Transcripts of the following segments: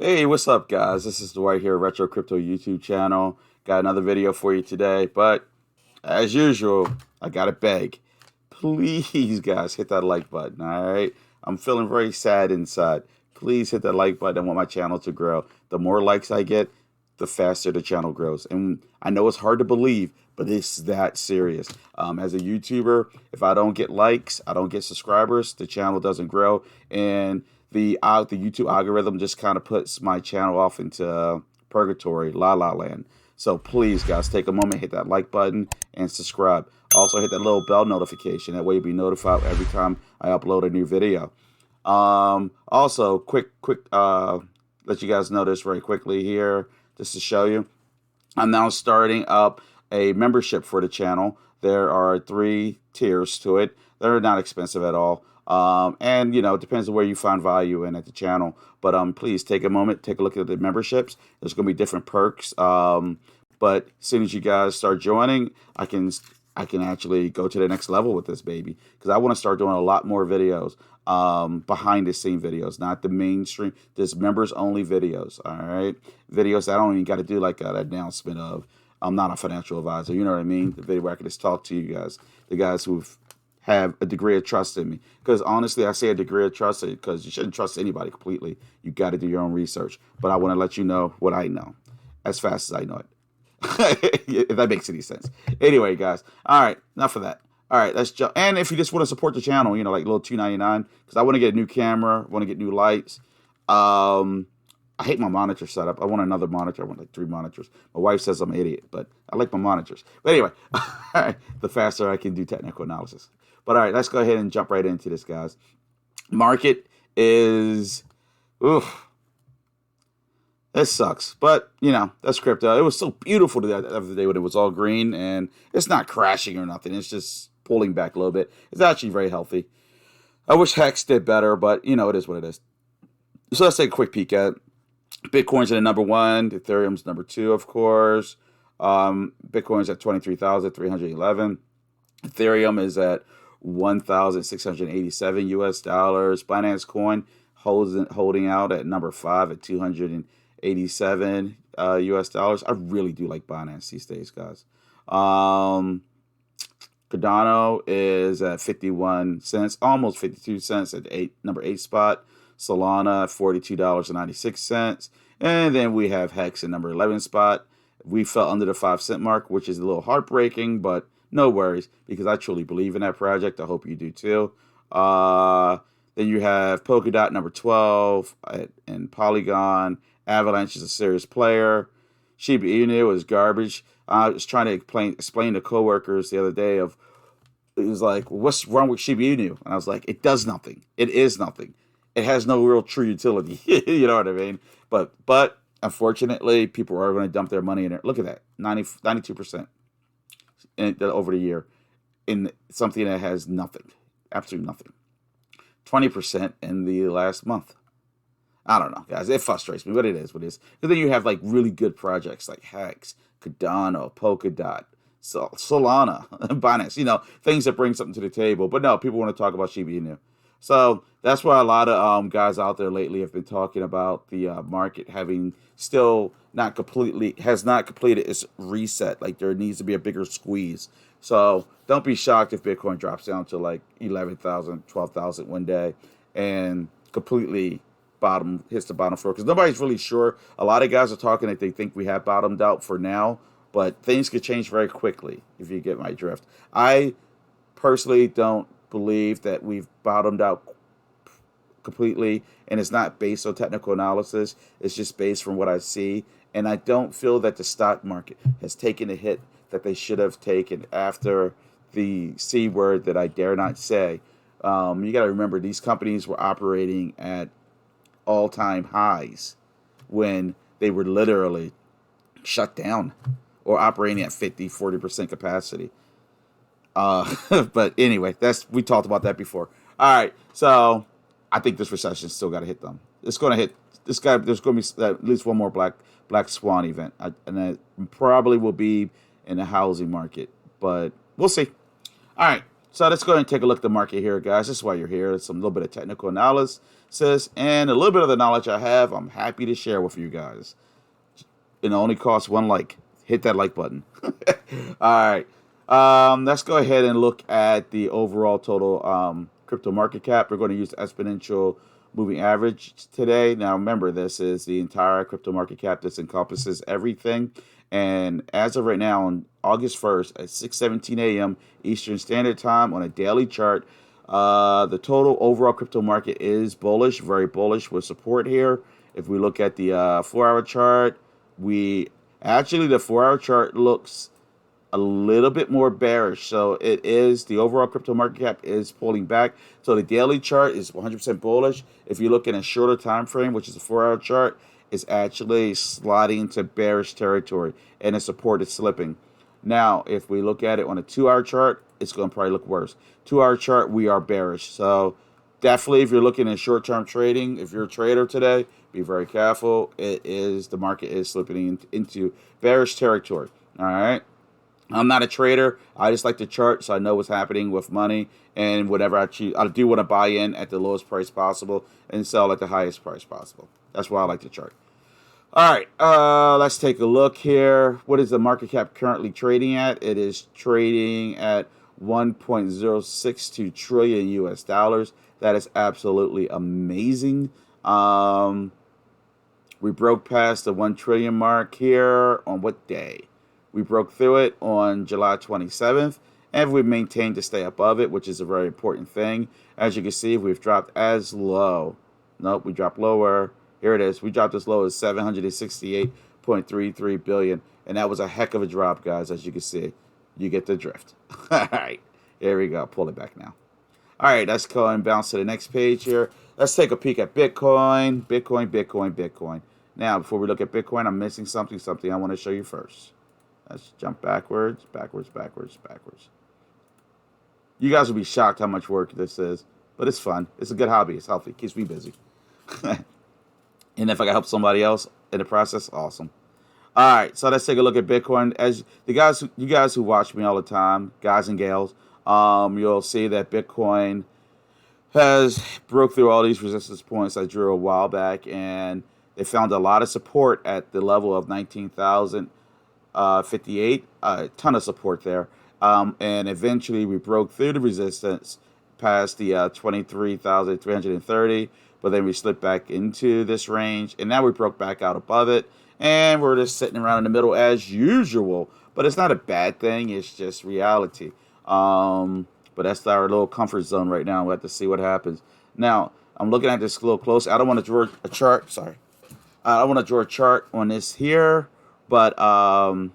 Hey, what's up, guys? This is Dwight here, Retro Crypto YouTube channel. Got another video for you today, but as usual, I gotta beg. Please, guys, hit that like button, all right? I'm feeling very sad inside. Please hit that like button. I want my channel to grow. The more likes I get, the faster the channel grows. And I know it's hard to believe, but it's that serious. As a YouTuber, if I don't get likes, I don't get subscribers, the channel doesn't grow. And the YouTube algorithm just kind of puts my channel off into purgatory, la la land. So please, guys, take a moment, hit that like button, and subscribe. Also, hit that little bell notification. That way, you'll be notified every time I upload a new video. Also, let you guys know this very quickly here, just to show you. I'm now starting up a membership for the channel. There are 3 tiers to it. They're not expensive at all. And it depends on where you find value in at the channel. But please take a moment, take a look at the memberships. There's going to be different perks. But as soon as you guys start joining, I can actually go to the next level with this baby, because I want to start doing a lot more videos, behind the scene videos, not the mainstream, just members only videos. All right, videos that I don't even got to do like an announcement of I'm not a financial advisor. You know what I mean? The video where I can just talk to you guys, the guys who've have a degree of trust in me. Because honestly, I say a degree of trust because you shouldn't trust anybody completely. You got to do your own research. But I want to let you know what I know as fast as I know it. If that makes any sense. Anyway, guys. All right, enough of that. All right, let's jump. And if you just want to support the channel, like little $2.99, because I want to get a new camera, want to get new lights. I hate my monitor setup. I want another monitor. I want like 3 monitors. My wife says I'm an idiot, but I like my monitors. But anyway, all right, the faster I can do technical analysis. But all right, let's go ahead and jump right into this, guys. Market is, oof. This sucks, but that's crypto. It was so beautiful the other day when it was all green, and it's not crashing or nothing. It's just pulling back a little bit. It's actually very healthy. I wish Hex did better, but it is what it is. So let's take a quick peek at it. Bitcoin's at number 1. Ethereum's number 2, of course. Bitcoin's at 23,311. Ethereum is at 1,687 US dollars. Binance Coin holding out at number 5 at 287 US dollars. I really do like Binance these days, guys. Cardano is at 51 cents, almost 52 cents at number 8 spot. Solana at $42.96. And then we have Hex at number 11 spot. We fell under the 5-cent mark, which is a little heartbreaking, but no worries, because I truly believe in that project. I hope you do too. Then you have Polkadot number 12 and Polygon. Avalanche is a serious player. Shiba Inu is garbage. I was trying to explain to coworkers the other day it was like, what's wrong with Shiba Inu? And I was like, it does nothing. It is nothing. It has no real true utility. You know what I mean? But unfortunately, people are going to dump their money in it. Look at that, 92% over the year in something that has nothing, absolutely nothing. 20% in the last month. I don't know, guys. It frustrates me, but it is what it is. But then you have like really good projects like Hex, Cardano, Polkadot, Solana, Binance. Things that bring something to the table. But no, people want to talk about Shiba Inu. So that's why a lot of guys out there lately have been talking about the market having still has not completed its reset. Like there needs to be a bigger squeeze. So don't be shocked if Bitcoin drops down to like 11,000, 12,000 one day and completely hits the bottom floor, because nobody's really sure. A lot of guys are talking that they think we have bottomed out for now, but things could change very quickly if you get my drift. I personally don't believe that we've bottomed out completely, and it's not based on technical analysis. It's just based from what I see, and I don't feel that the stock market has taken a hit that they should have taken after the C word that I dare not say. You got to remember, these companies were operating at all-time highs when they were literally shut down or operating at 50-40% capacity. But anyway, we talked about that before. All right, so I think this recession still got to hit them. It's going to hit this guy. There's going to be at least one more black swan event, and it probably will be in the housing market, but we'll see. All right, So let's go ahead and take a look at the market here, guys. This is why you're here. It's some little bit of technical analysis and a little bit of the knowledge I have. I'm happy to share with you guys. It only costs one like. Hit that like button. All right. Let's go ahead and look at the overall total crypto market cap. We're going to use the exponential moving average today. Now, remember, this is the entire crypto market cap. This encompasses everything. And as of right now, on August 1st at 6:17 a.m. Eastern Standard Time on a daily chart, the total overall crypto market is bullish, very bullish with support here. If we look at the 4-hour chart, the 4-hour chart looks a little bit more bearish. So it is, the overall crypto market cap is pulling back. So the daily chart is 100% bullish. If you look in a shorter time frame, which is a 4-hour chart, it's actually sliding into bearish territory and the support is slipping. Now, if we look at it on a 2-hour chart, it's going to probably look worse. 2-hour chart, we are bearish. So definitely, if you're looking at short-term trading, if you're a trader today, be very careful. The market is slipping into bearish territory. All right. I'm not a trader. I just like to chart so I know what's happening with money, and whatever I choose, I do want to buy in at the lowest price possible and sell at the highest price possible. That's why I like to chart. All right, let's take a look here. What is the market cap currently trading at? It is trading at 1.062 trillion US dollars. That is absolutely amazing. We broke past the 1 trillion mark here on what day? We broke through it on July 27th, and we've maintained to stay above it, which is a very important thing. As you can see, we've dropped as low. Nope, we dropped lower. Here it is. We dropped as low as 768.33 billion, and that was a heck of a drop, guys. As you can see, you get the drift. All right, here we go. Pull it back now. All right, let's go and bounce to the next page here. Let's take a peek at Bitcoin. Bitcoin. Now, before we look at Bitcoin, I'm missing something I want to show you first. Let's jump backwards. You guys will be shocked how much work this is, but it's fun. It's a good hobby. It's healthy. Keeps me busy. And if I can help somebody else in the process, awesome. All right, so let's take a look at Bitcoin. As you guys who watch me all the time, guys and gals, you'll see that Bitcoin has broke through all these resistance points I drew a while back, and they found a lot of support at the level of 19,058. A ton of support there, and eventually we broke through the resistance past the 23,330, but then we slipped back into this range, and now we broke back out above it, and we're just sitting around in the middle as usual. But it's not a bad thing. It's just reality. But that's our little comfort zone right now. We have to see what happens. Now, I'm looking at this a little close. I don't want to draw a chart. Sorry. I don't want to draw a chart on this here. But I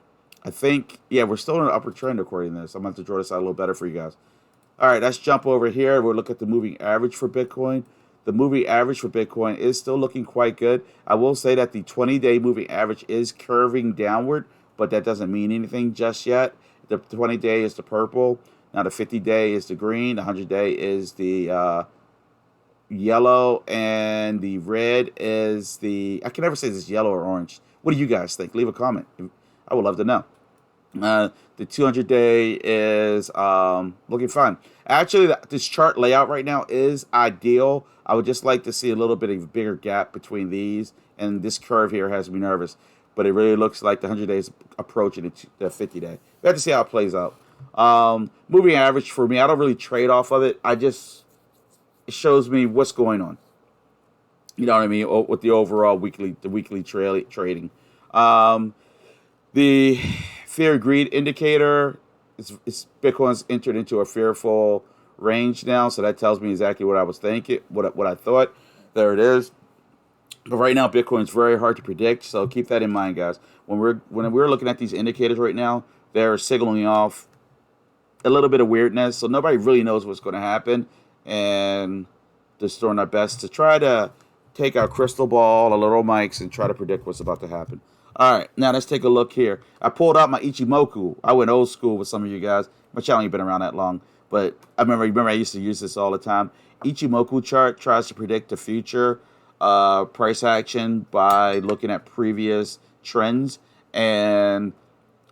think, yeah, we're still in an upward trend according to this. I'm going to have to draw this out a little better for you guys. All right, let's jump over here. We'll look at the moving average for Bitcoin. The moving average for Bitcoin is still looking quite good. I will say that the 20-day moving average is curving downward, but that doesn't mean anything just yet. The 20-day is the purple. Now the 50-day is the green. The 100-day is the yellow, and the red is the... I can never say this is yellow or orange. What do you guys think? Leave a comment. I would love to know. The 200-day is looking fine. Actually, this chart layout right now is ideal. I would just like to see a little bit of a bigger gap between these, and this curve here has me nervous. But it really looks like the 100 days approaching the 50-day. We have to see how it plays out. Moving average for me, I don't really trade off of it. It shows me what's going on. You know what I mean? With the overall weekly trading. The fear greed indicator is Bitcoin's entered into a fearful range now, so that tells me exactly what I was thinking, what I thought. There it is. But right now, Bitcoin's very hard to predict, so keep that in mind, guys. When we're looking at these indicators right now, they're signaling off a little bit of weirdness, so nobody really knows what's going to happen, and just doing our best to try to take our crystal ball, our little mics, and try to predict what's about to happen. All right, now let's take a look here. I pulled out my Ichimoku. I went old school with some of you guys. My channel ain't been around that long, but I remember I used to use this all the time. Ichimoku chart tries to predict the future price action by looking at previous trends and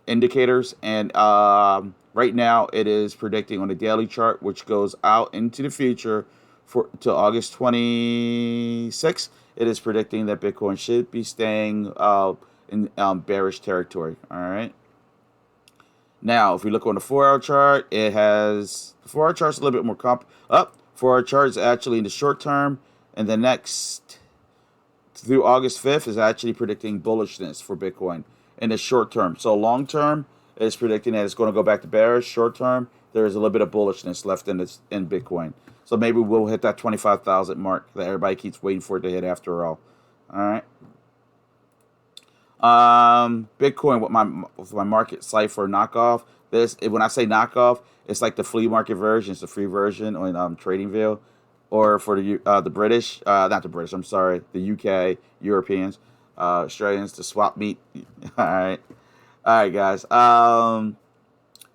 indicators. And right now it is predicting on the daily chart, which goes out into the future for to August 26th. It is predicting that Bitcoin should be staying in bearish territory. All right. Now, if we look on the 4-hour chart, it has the 4-hour chart's a little bit more up. 4-hour chart is actually in the short term, and the next through August 5th is actually predicting bullishness for Bitcoin in the short term. So long term is predicting that it's going to go back to bearish. Short term, there is a little bit of bullishness left in Bitcoin. So maybe we'll hit that 25,000 mark that everybody keeps waiting for it to hit after all. All right. Bitcoin with my market cipher knockoff. This when I say knockoff, it's like the flea market version. It's the free version on TradingView, or for the British, not the British. I'm sorry, the UK Europeans, Australians, the swap meet. All right, guys.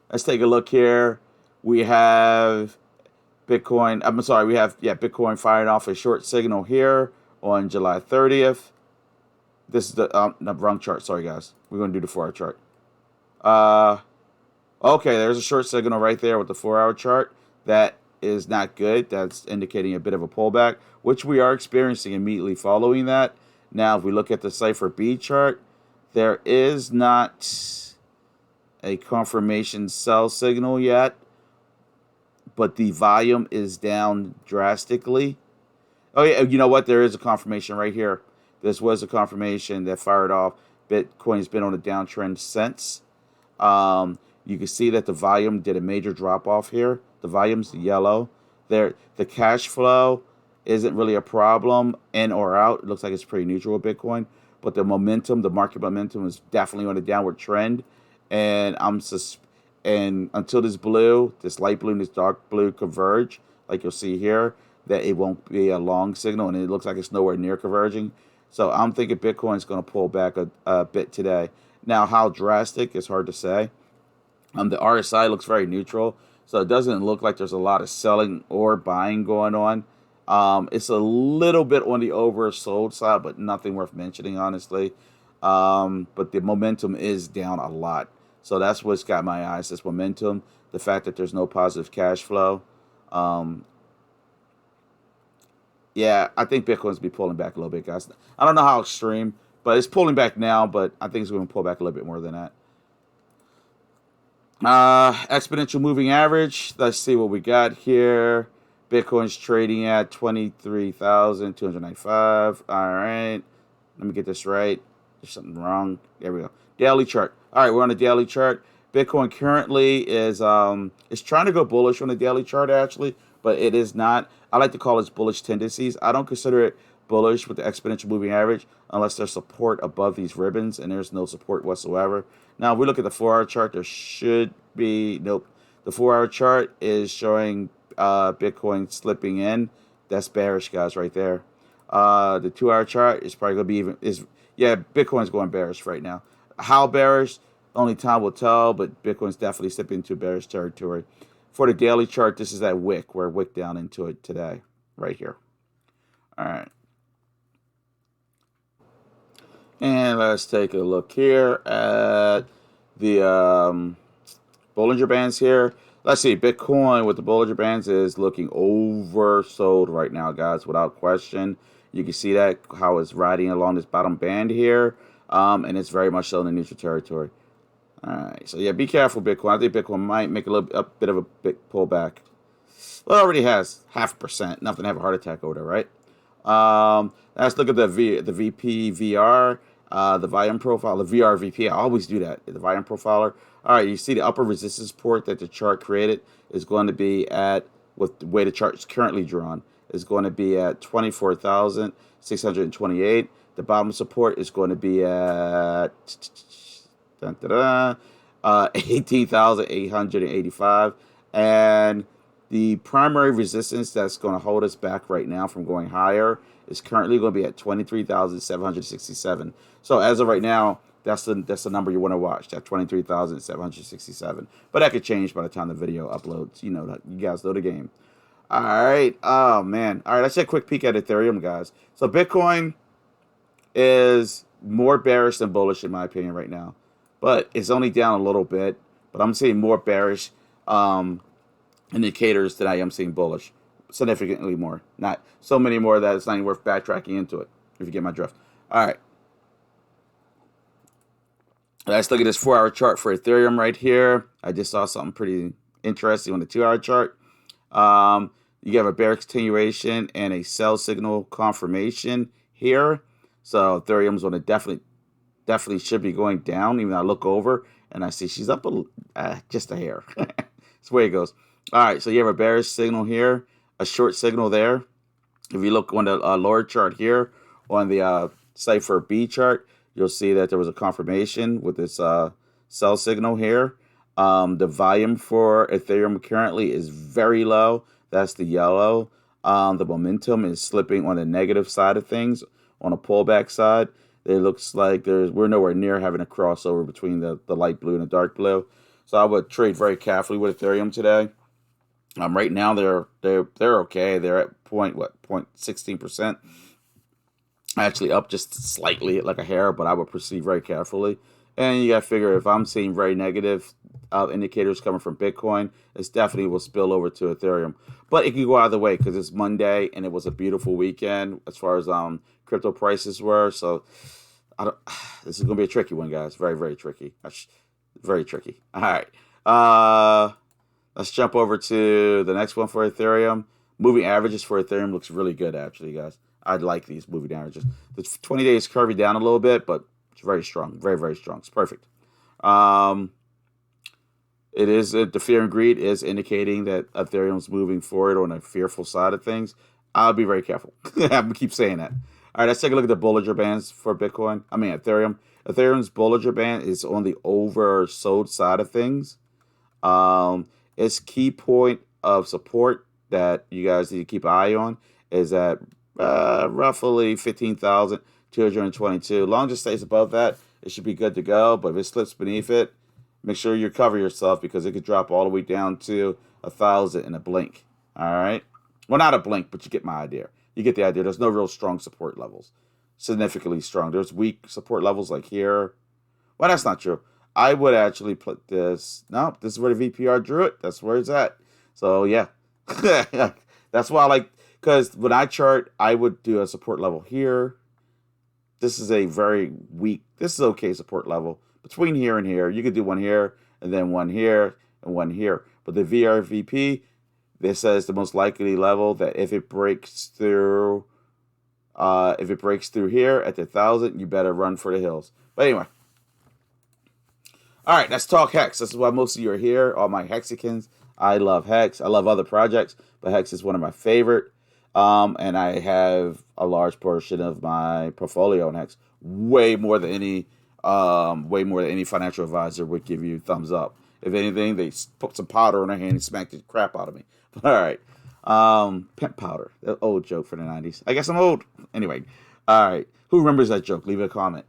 Let's take a look here. We have Bitcoin. I'm sorry. We have Bitcoin firing off a short signal here on July 30th. This is the wrong chart. Sorry, guys. We're going to do the 4-hour chart. Okay, there's a short signal right there with the 4-hour chart. That is not good. That's indicating a bit of a pullback, which we are experiencing immediately following that. Now, if we look at the Cipher B chart, there is not a confirmation sell signal yet, but the volume is down drastically. Oh, yeah, you know what? There is a confirmation right here. This was a confirmation that fired off. Bitcoin's been on a downtrend since. You can see that the volume did a major drop off here. The volume's yellow. The cash flow isn't really a problem in or out. It looks like it's pretty neutral with Bitcoin. But the momentum, the market momentum, is definitely on a downward trend. And and until this light blue and this dark blue converge, like you'll see here, that it won't be a long signal, and it looks like it's nowhere near converging. So I'm thinking Bitcoin's going to pull back a bit today. Now, how drastic is hard to say. The RSI looks very neutral, so it doesn't look like there's a lot of selling or buying going on. It's a little bit on the oversold side, but nothing worth mentioning, honestly. But the momentum is down a lot. So that's what's got my eyes, this momentum, the fact that there's no positive cash flow. Yeah, I think Bitcoin's be pulling back a little bit, guys. I don't know how extreme, but it's pulling back now, but I think it's going to pull back a little bit more than that. Exponential moving average. Let's see what we got here. Bitcoin's trading at 23,295. All right. Let me get this right. There's something wrong. There we go. Daily chart. All right, we're on the daily chart. Bitcoin currently is trying to go bullish on the daily chart, actually, but it is not. I like to call it bullish tendencies. I don't consider it bullish with the exponential moving average unless there's support above these ribbons, and there's no support whatsoever. Now, if we look at the 4-hour chart, there should be nope. The 4-hour chart is showing Bitcoin slipping in. That's bearish, guys, right there. The 2-hour chart is probably going to be Bitcoin's going bearish right now. How bearish? Only time will tell, but Bitcoin's definitely slipping into bearish territory. For the daily chart, this is that wick. We're wick down into it today, right here. All right. And let's take a look here at the Bollinger Bands here. Let's see, Bitcoin with the Bollinger Bands is looking oversold right now, guys, without question. You can see that, how it's riding along this bottom band here, and it's very much so in the neutral territory. All right, so yeah, be careful, Bitcoin. I think Bitcoin might make a bit of a big pullback. Well, it already has 0.5%. Nothing to have a heart attack over there, right? Let's look at the VP VR, the volume profile, the VR VP. I always do that, the volume profiler. All right, you see the upper resistance support that the chart created is going to be at, with the way the chart is currently drawn, is going to be at 24,628. The bottom support is going to be at 18,885. And the primary resistance that's going to hold us back right now from going higher is currently going to be at 23,767. So as of right now, that's the number you want to watch, that 23,767. But that could change by the time the video uploads. You know, you guys know the game. All right. Oh, man. All right, let's take a quick peek at Ethereum, guys. So Bitcoin is more bearish than bullish, in my opinion, right now. But it's only down a little bit. but I'm seeing more bearish indicators than I am seeing bullish. Significantly more. Not so many more that it's not even worth backtracking into it, if you get my drift. All right. Let's look at this 4-hour chart for Ethereum right here. I just saw something pretty interesting on the 2-hour chart. You have a bear continuation and a sell signal confirmation here. So Ethereum's on a definitely should be going down. Even though I look over and I see she's up just a hair. That's the way it goes. All right, so you have a bearish signal here, a short signal there. If you look on the lower chart here on the Cypher B chart, you'll see that there was a confirmation with this sell signal here. The volume for Ethereum currently is very low. That's the yellow. The momentum is slipping on the negative side of things. On a pullback side, it looks like we're nowhere near having a crossover between the light blue and the dark blue. So I would trade very carefully with Ethereum today. Right now they're okay. They're at 0.16%. Actually up just slightly, like a hair, but I would proceed very carefully. And you got to figure, if I'm seeing very negative indicators coming from Bitcoin, it definitely will spill over to Ethereum. But it can go either way because it's Monday and it was a beautiful weekend as far as crypto prices were. So this is going to be a tricky one, guys. Very, very tricky. Very tricky. All right. Let's jump over to the next one for Ethereum. Moving averages for Ethereum looks really good, actually, guys. I like these moving averages. The 20 days curvy down a little bit, but it's very strong. Very, very strong. It's perfect. It is the fear and greed is indicating that Ethereum's moving forward on a fearful side of things. I'll be very careful. I'm gonna keep saying that. All right, let's take a look at the Bollinger Bands for Bitcoin. Ethereum. Ethereum's Bollinger Band is on the oversold side of things. Its key point of support that you guys need to keep an eye on is at roughly 15,222. Long as it stays above that, it should be good to go. But if it slips beneath it, make sure you cover yourself because it could drop all the way down to 1,000 in a blink. All right. Well, not a blink, but you get my idea. You get the idea. There's no real strong support levels. Significantly strong. There's weak support levels like here. Well, that's not true. I would actually put this. No, this is where the VPR drew it. That's where it's at. So, yeah. That's why I like, because when I chart, I would do a support level here. This is a very weak, this is okay support level. Between here and here, you could do one here, and then one here, and one here. But the VRVP, this says the most likely level that if it breaks through here at the 1,000, you better run for the hills. But anyway. All right, let's talk Hex. This is why most of you are here, all my Hexicans. I love Hex. I love other projects, but Hex is one of my favorite. And I have a large portion of my portfolio in Hex. Way more than any financial advisor would give you thumbs up. If anything, they put some powder in their hand and smacked the crap out of me. All right. Pimp powder. That old joke from the 90s. I guess I'm old. Anyway. All right. Who remembers that joke? Leave a comment.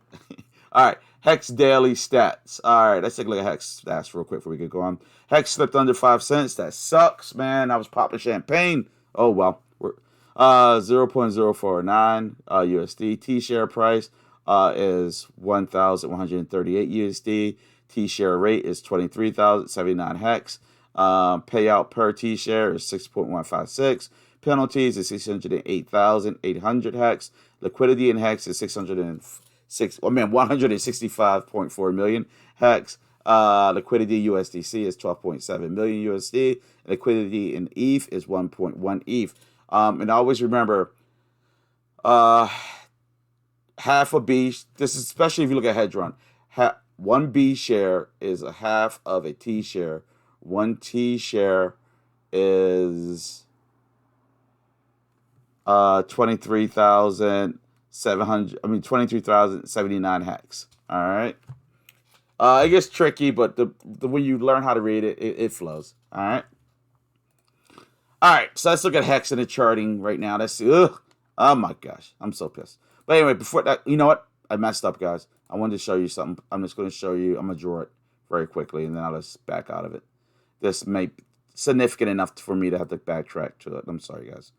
All right. HEX Daily Stats. All right. Let's take a look at HEX Stats real quick before we get going. HEX slipped under 5 cents. That sucks, man. I was popping champagne. Oh, well. We're 0.049 USD. T-share price is 1,138 USD. T-share rate is 23,079 HEX. Payout per T-share is 6.156. Penalties is 608,800 HEX. Liquidity in HEX is 165.4 million HEX. Liquidity USDC is 12.7 million USD. Liquidity in ETH is 1.1 ETH. And always remember, half a B, this is especially if you look at Hedron, one B share is a half of a T share. One T share is 23,079 HEX. All right. It gets tricky, but the when you learn how to read it, it flows. All right. All right. So let's look at HEX in the charting right now. Let's see. Ugh. Oh my gosh, I'm so pissed. But anyway, before that, you know what? I messed up, guys. I wanted to show you something. I'm just going to show you. I'm going to draw it very quickly, and then I'll just back out of it. This may be significant enough for me to have to backtrack to it. I'm sorry, guys.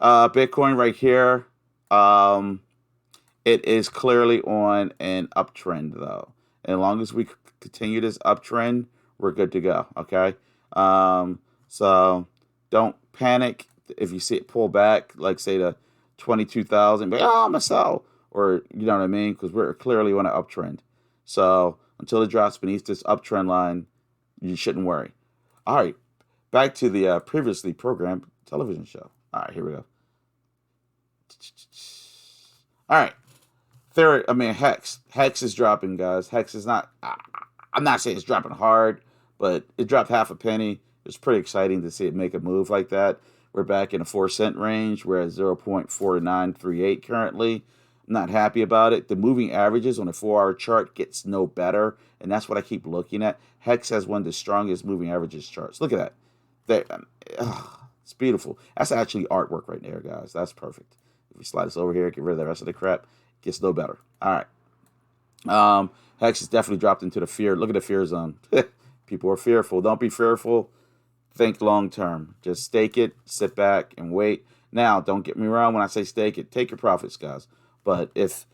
Bitcoin right here. It is clearly on an uptrend, though. And as long as we continue this uptrend we're good to go. Okay. So don't panic if you see it pull back, like say to 22,000. But oh, I'm gonna sell, or you know what I mean, because we're clearly on an uptrend. So until it drops beneath this uptrend line, you shouldn't worry. All right, back to the previously programmed television show. All right, here we go. All right, Hex. Hex is dropping, guys. Hex is not. I'm not saying it's dropping hard, but it dropped half a penny. It's pretty exciting to see it make a move like that. We're back in a 4-cent range. We're at 0.4938 currently. I'm not happy about it. The moving averages on a 4-hour chart gets no better, and that's what I keep looking at. Hex has one of the strongest moving averages charts. Look at that. It's beautiful. That's actually artwork right there, guys. That's perfect. If we slide this over here, get rid of the rest of the crap, it gets no better. All right. Hex has definitely dropped into the fear. Look at the fear zone. People are fearful. Don't be fearful. Think long term. Just stake it, sit back, and wait. Now, don't get me wrong when I say stake it. Take your profits, guys. But if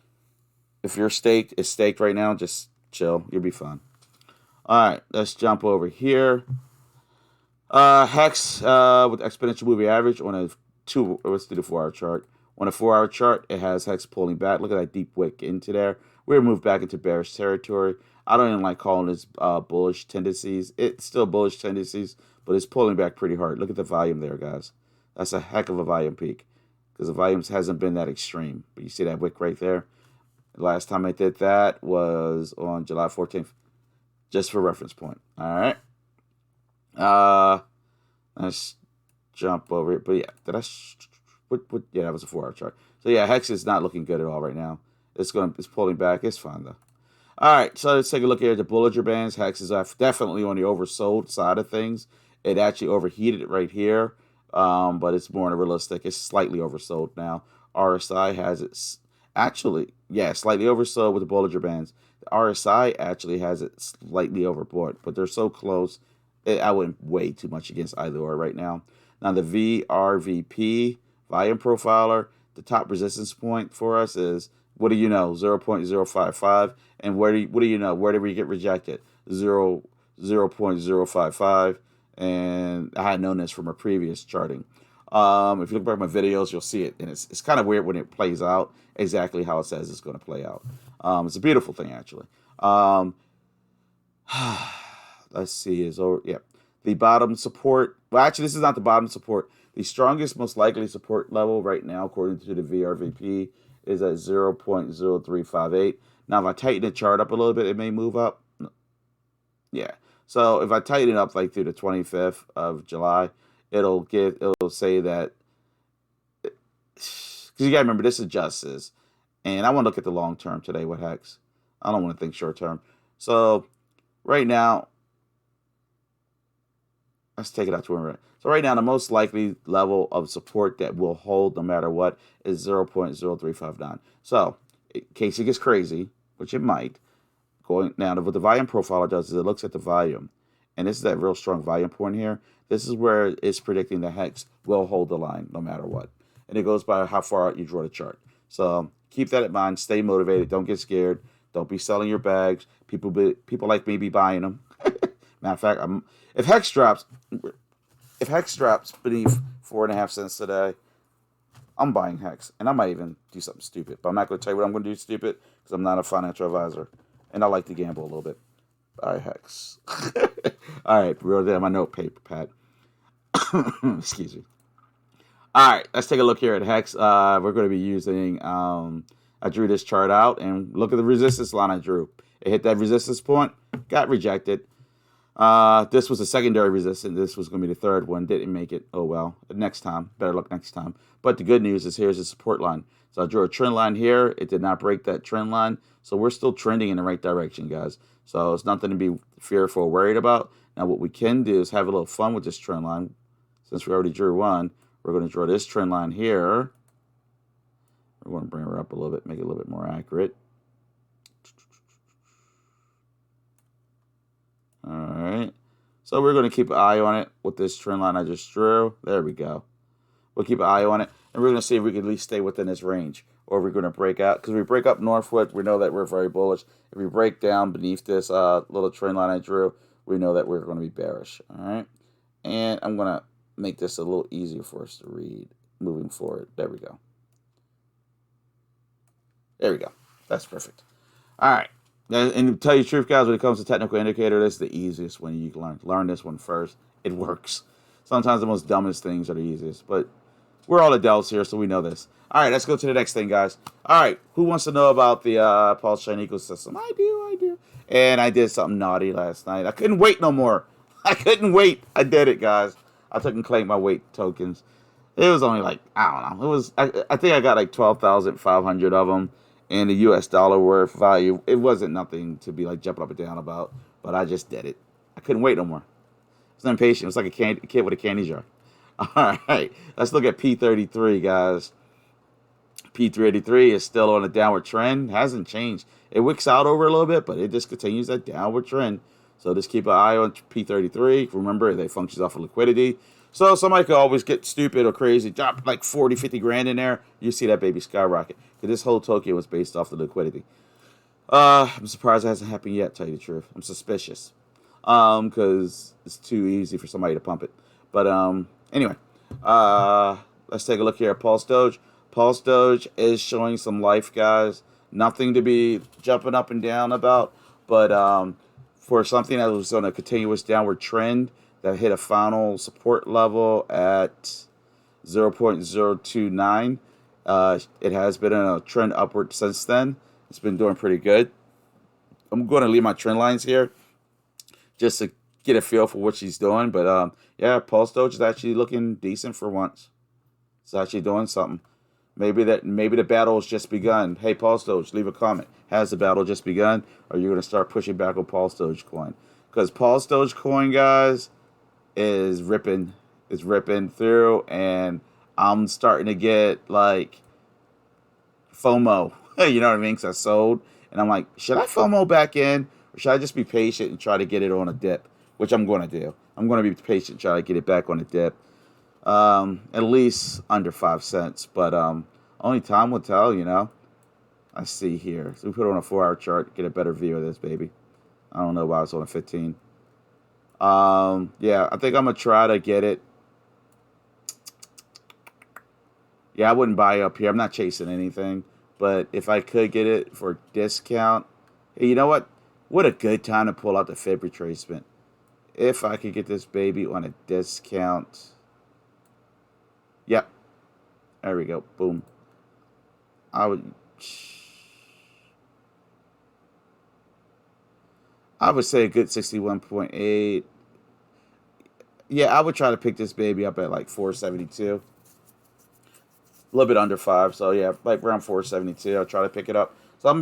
your stake is staked right now, just chill. You'll be fine. All right, let's jump over here. Hex with exponential moving average on a let's do the 4-hour chart. On a 4-hour chart, it has Hex pulling back. Look at that deep wick into there. We're moved back into bearish territory. I don't even like calling this bullish tendencies. It's still bullish tendencies, but it's pulling back pretty hard. Look at the volume there, guys. That's a heck of a volume peak because the volume hasn't been that extreme. But you see that wick right there? The last time I did that was on July 14th, just for reference point. All right. Let's jump over it. But yeah, yeah, that was a 4-hour chart. So yeah, Hex is not looking good at all right now. It's pulling back. It's fine though. All right, so let's take a look here at the Bollinger Bands. Hex is definitely on the oversold side of things. It actually overheated right here, but it's more realistic. It's slightly oversold now. RSI has it actually, yeah, slightly oversold with the Bollinger Bands. The RSI actually has it slightly overbought, but they're so close. I wouldn't weigh too much against either or right now. Now the VRVP volume profiler, the top resistance point for us is, what do you know, 0.055, and what do you know, where did we get rejected? 0.055, and I had known this from a previous charting. If you look back at my videos, you'll see it, and it's kind of weird when it plays out exactly how it says it's going to play out. It's a beautiful thing actually. Let's see, the bottom support. Well, actually, this is not the bottom support. The strongest, most likely support level right now, according to the VRVP, is at 0.0358. Now, if I tighten the chart up a little bit, it may move up. Yeah. So if I tighten it up like through the 25th of July, it'll say that, because you gotta remember this adjusts, and I want to look at the long term today with Hex. I don't want to think short term. So right now, let's take it out to where we're at. So right now, the most likely level of support that will hold no matter what is 0.0359. So in case it gets crazy, which it might, going now, what the volume profiler does is it looks at the volume, and this is that real strong volume point here. This is where it's predicting the Hex will hold the line no matter what, and it goes by how far out you draw the chart. So keep that in mind. Stay motivated. Don't get scared. Don't be selling your bags. People like me be buying them. Matter of fact, if Hex drops beneath 4.5 cents today, I'm buying Hex, and I might even do something stupid. But I'm not going to tell you what I'm going to do stupid because I'm not a financial advisor, and I like to gamble a little bit. Buy Hex. All right, wrote down my note paper pad. Excuse me. All right, let's take a look here at Hex. We're going to be using. I drew this chart out, and look at the resistance line I drew. It hit that resistance point, got rejected. This was a secondary resistance. This was going to be the third one. Didn't make it. Oh, well. Next time. Better luck next time. But the good news is here's the support line. So I drew a trend line here. It did not break that trend line. So we're still trending in the right direction, guys. So it's nothing to be fearful or worried about. Now what we can do is have a little fun with this trend line. Since we already drew one, we're going to draw this trend line here. We're going to bring her up a little bit, make it a little bit more accurate. All right. So we're going to keep an eye on it with this trend line I just drew. There we go. We'll keep an eye on it, and we're going to see if we can at least stay within this range, or if we're going to break out. Because if we break up northward, we know that we're very bullish. If we break down beneath this little trend line I drew, we know that we're going to be bearish. All right. And I'm going to make this a little easier for us to read moving forward. There we go. There we go. That's perfect. All right. And to tell you the truth, guys, when it comes to technical indicator, this is the easiest one you can learn. Learn this one first. It works. Sometimes the most dumbest things are the easiest, but we're all adults here, so we know this. All right, let's go to the next thing, guys. All right, who wants to know about the Pulse Chain ecosystem? I do. And I did something naughty last night. I couldn't wait no more. I couldn't wait. I did it, guys. I took and claimed my weight tokens. It was only like, I don't know. It was, I think I got like 12,500 of them. And the US dollar worth value, it wasn't nothing to be like jumping up and down about, but I just did it. I couldn't wait no more. I was impatient. It was like a kid with a candy jar. All right, let's look at P33, guys. P33 is still on a downward trend. Hasn't changed. It wicks out over a little bit, but it just continues that downward trend. So just keep an eye on P33. Remember, they functions off of liquidity. So somebody could always get stupid or crazy, drop like 40, 50 grand in there. You see that baby skyrocket. Because this whole token was based off the liquidity. I'm surprised it hasn't happened yet, to tell you the truth. I'm suspicious. Because it's too easy for somebody to pump it. But anyway, let's take a look here at PulseDoge. PulseDoge is showing some life, guys. Nothing to be jumping up and down about. But for something that was on a continuous downward trend, that hit a final support level at 0.029. It has been in a trend upward since then. It's been doing pretty good. I'm going to leave my trend lines here just to get a feel for what she's doing. But yeah, PulseDoge is actually looking decent for once. It's actually doing something. Maybe the battle has just begun. Hey, PulseDoge, leave a comment. Has the battle just begun? Or are you going to start pushing back on PulseDogeCoin? Because PulseDogeCoin, guys, is ripping through, and I'm starting to get like FOMO. You know what I mean? Because I sold, and I'm like, should I FOMO back in, or should I just be patient and try to get it on a dip? Which I'm going to do. I'm going to be patient and try to get it back on a dip, at least under 5 cents. But only time will tell, you know. I see here. So we put it on a 4-hour chart, get a better view of this baby. I don't know why it's on a 15. Yeah, I think I'm gonna try to get it. Yeah, I wouldn't buy up here. I'm not chasing anything, but if I could get it for discount, hey, you know what? What a good time to pull out the fib retracement. If I could get this baby on a discount. Yep. There we go. Boom. I would say a good 61.8. Yeah, I would try to pick this baby up at like 472. A little bit under 5. So yeah, like around 472. I'll try to pick it up. So I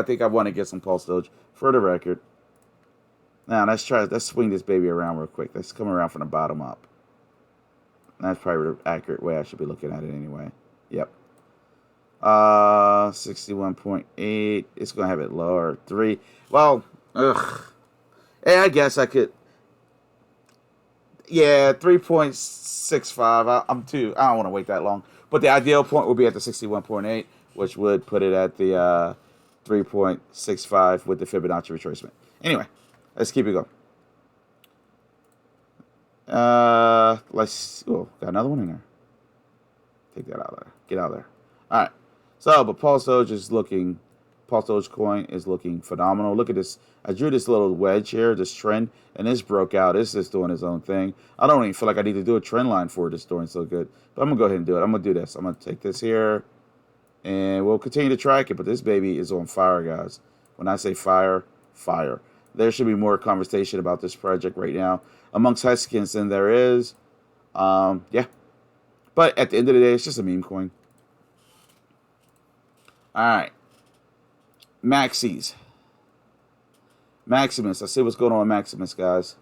think I want to get some PulseDoge for the record. Now let's swing this baby around real quick. Let's come around from the bottom up. That's probably the accurate way I should be looking at it anyway. Yep. 61.8. It's gonna have it lower. 3. Well, yeah, I guess I could. Yeah, 3.65. I don't want to wait that long. But the ideal point would be at the 61.8, which would put it at the 3.65 with the Fibonacci retracement. Anyway, let's keep it going. Got another one in there. Take that out of there. Get out of there. All right. So, but PulseDogeCoin is looking phenomenal. Look at this. I drew this little wedge here, this trend, and this broke out. It's just doing its own thing. I don't even feel like I need to do a trend line for it. It's doing so good. But I'm going to go ahead and do it. I'm going to do this. I'm going to take this here, and we'll continue to track it. But this baby is on fire, guys. When I say fire, fire. There should be more conversation about this project right now amongst Hexicans than there is. Yeah. But at the end of the day, it's just a meme coin. All right. Maximus. Let's see what's going on with Maximus, guys.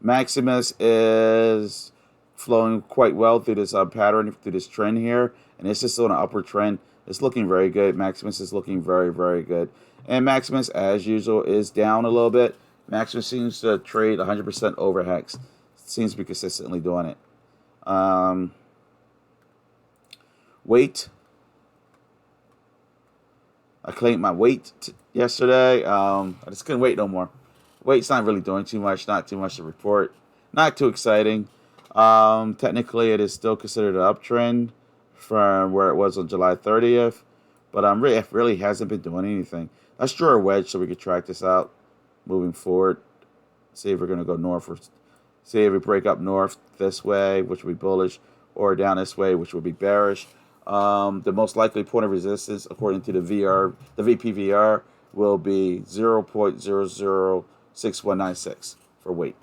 Maximus is flowing quite well through this pattern, through this trend here. And it's just on an upward trend. It's looking very good. Maximus is looking very, very good. And Maximus, as usual, is down a little bit. Maximus seems to trade 100% over HEX. Seems to be consistently doing it. Weight. I claimed my weight yesterday. I just couldn't wait no more. Weight's not really doing too much. Not too much to report. Not too exciting. Technically, it is still considered an uptrend from where it was on July 30th. But it really hasn't been doing anything. Let's draw a wedge so we can track this out moving forward. See if we're going to go north or see if we break up north this way, which would be bullish, or down this way, which would be bearish. The most likely point of resistance, according to the VPVR, will be 0.006196 for weight.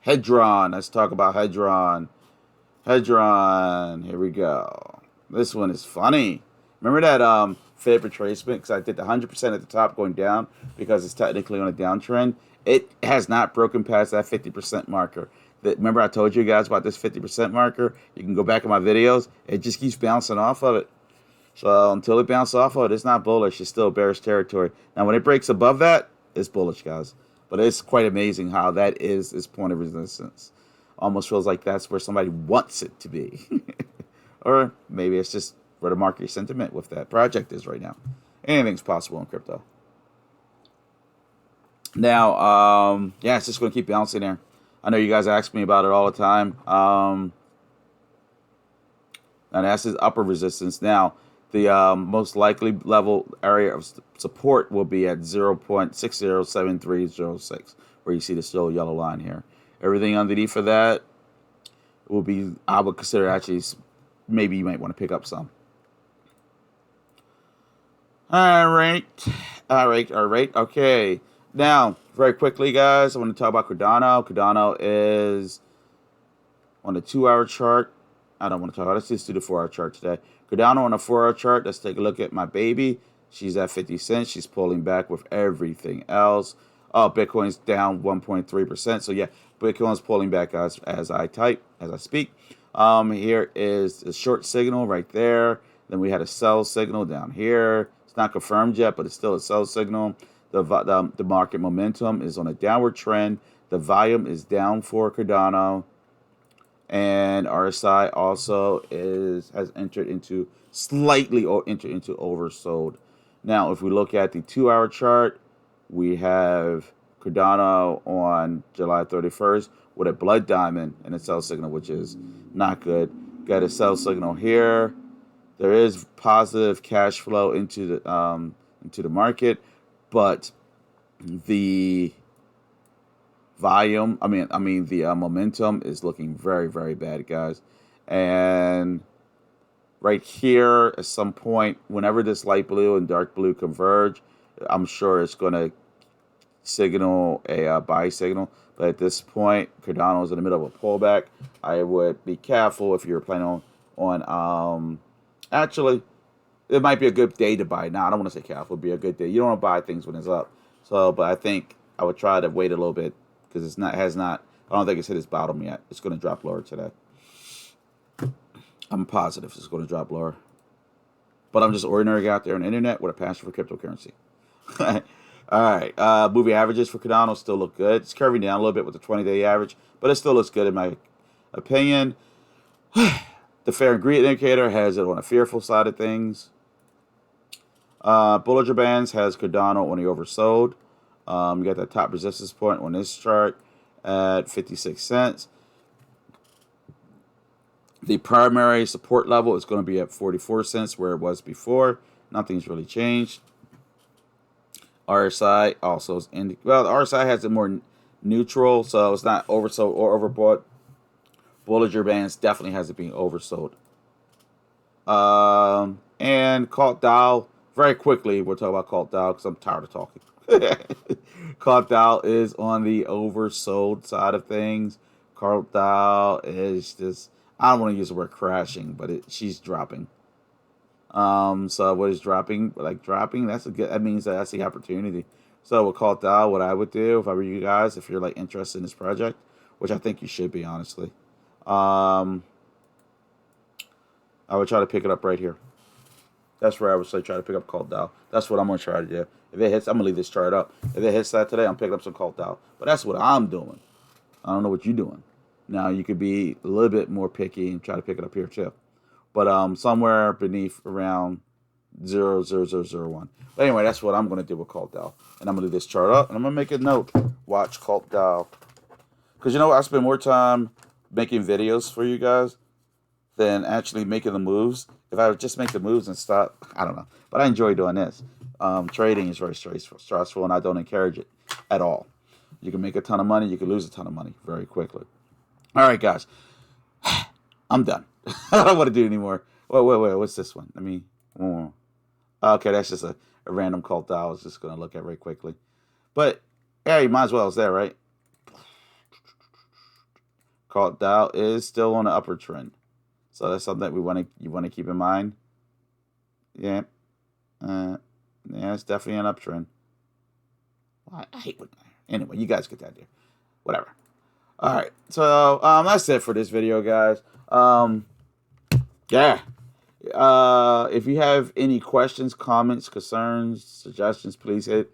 Hedron. Let's talk about Hedron. Hedron. Here we go. This one is funny. Remember that fib retracement? Because I did the 100% at the top going down because it's technically on a downtrend. It has not broken past that 50% marker. Remember I told you guys about this 50% marker? You can go back in my videos. It just keeps bouncing off of it. So until it bounces off of it, it's not bullish. It's still bearish territory. Now when it breaks above that, it's bullish, guys. But it's quite amazing how that is its point of resistance. Almost feels like that's where somebody wants it to be. Or maybe it's just where the market sentiment with that project is right now. Anything's possible in crypto. Now, yeah, it's just going to keep bouncing there. I know you guys ask me about it all the time. And that's his upper resistance. Now, the most likely level area of support will be at 0.607306, where you see the still yellow line here. Everything underneath of that will be, I would consider actually, maybe you might want to pick up some. All right. Okay. Now, very quickly, guys, I want to talk about Cardano. Cardano is on the 2-hour chart. I don't want to talk about it. Let's just do the 4-hour chart today. Cardano on a 4-hour chart. Let's take a look at my baby. She's at 50 cents. She's pulling back with everything else. Oh, Bitcoin's down 1.3%. So, yeah, Bitcoin's pulling back as I speak. Here is the short signal right there. Then we had a sell signal down here. It's not confirmed yet, but it's still a sell signal. The market momentum is on a downward trend. The volume is down for Cardano. And RSI also has entered into oversold. Now, if we look at the 2-hour chart, we have Cardano on July 31st with a blood diamond and a sell signal, which is not good. Got a sell signal here. There is positive cash flow into the market, but the volume, the momentum is looking very, very bad, guys. And right here, at some point, whenever this light blue and dark blue converge, I'm sure it's going to signal a buy signal. But at this point, Cardano is in the middle of a pullback. I would be careful if you're planning on actually, it might be a good day to buy. Now, I don't want to say careful. It would be a good day. You don't want to buy things when it's up. So, but I think I would try to wait a little bit because I don't think it's hit its bottom yet. It's going to drop lower today. I'm positive it's going to drop lower. But I'm just an ordinary guy out there on the internet with a passion for cryptocurrency. All right. Moving averages for Cardano still look good. It's curving down a little bit with the 20-day average, but it still looks good in my opinion. The fair and greed indicator has it on a fearful side of things. Bollinger Bands has Cardano on the oversold. You got that top resistance point on this chart at 56 cents. The primary support level is going to be at 44 cents where it was before. Nothing's really changed. RSI also is the RSI has it more neutral, so it's not oversold or overbought. Bollinger Bands definitely has it being oversold. And Cult Dow, very quickly, we'll talk about Cult Dow because I'm tired of talking. Cult Dow is on the oversold side of things. Cult Dow is just, I don't want to use the word crashing, but she's dropping. So what is dropping? That means that's the opportunity. So with Cult Dow, what I would do if I were you guys, if you're like interested in this project, which I think you should be, honestly, I would try to pick it up right here. That's where I would say try to pick up Cult Dow. That's what I'm going to try to do. If it hits, I'm going to leave this chart up. If it hits that today, I'm picking up some Cult Dow. But that's what I'm doing. I don't know what you're doing. Now, you could be a little bit more picky and try to pick it up here too. But somewhere beneath around 0.00001. But anyway, that's what I'm going to do with CultDAO. And I'm going to do this chart up, and I'm going to make a note. Watch CultDAO. Because, you know, I spend more time making videos for you guys than actually making the moves. If I would just make the moves and stop, I don't know. But I enjoy doing this. Trading is very stressful, and I don't encourage it at all. You can make a ton of money. You can lose a ton of money very quickly. All right, guys. I'm done. I don't want to do anymore. Wait. What's this one? Okay, that's just a random CultDAO I was just going to look at very quickly. But, yeah, you might as well. It's there, right? CultDAO is still on the upward trend. So that's something that you want to keep in mind. Yeah. Yeah, it's definitely an uptrend. I hate when... Anyway, you guys get the idea. Whatever. All right. So that's it for this video, guys. Yeah. If you have any questions, comments, concerns, suggestions, please leave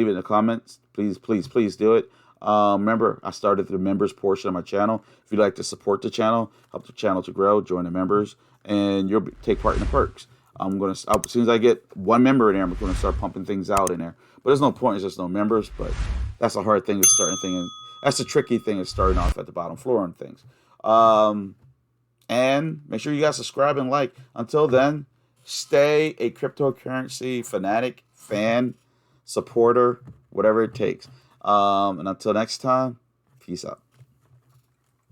it in the comments. Please do it. Remember, I started the members portion of my channel. If you'd like to support the channel, help the channel to grow, join the members, and you'll take part in the perks. As soon as I get one member in there, I'm going to start pumping things out in there. But there's no point, there's just no members. But that's a hard thing to start thing. That's the tricky thing is starting off at the bottom floor on things. And make sure you guys subscribe and like. Until then, stay a cryptocurrency fanatic, fan, supporter, whatever it takes. And until next time, peace out.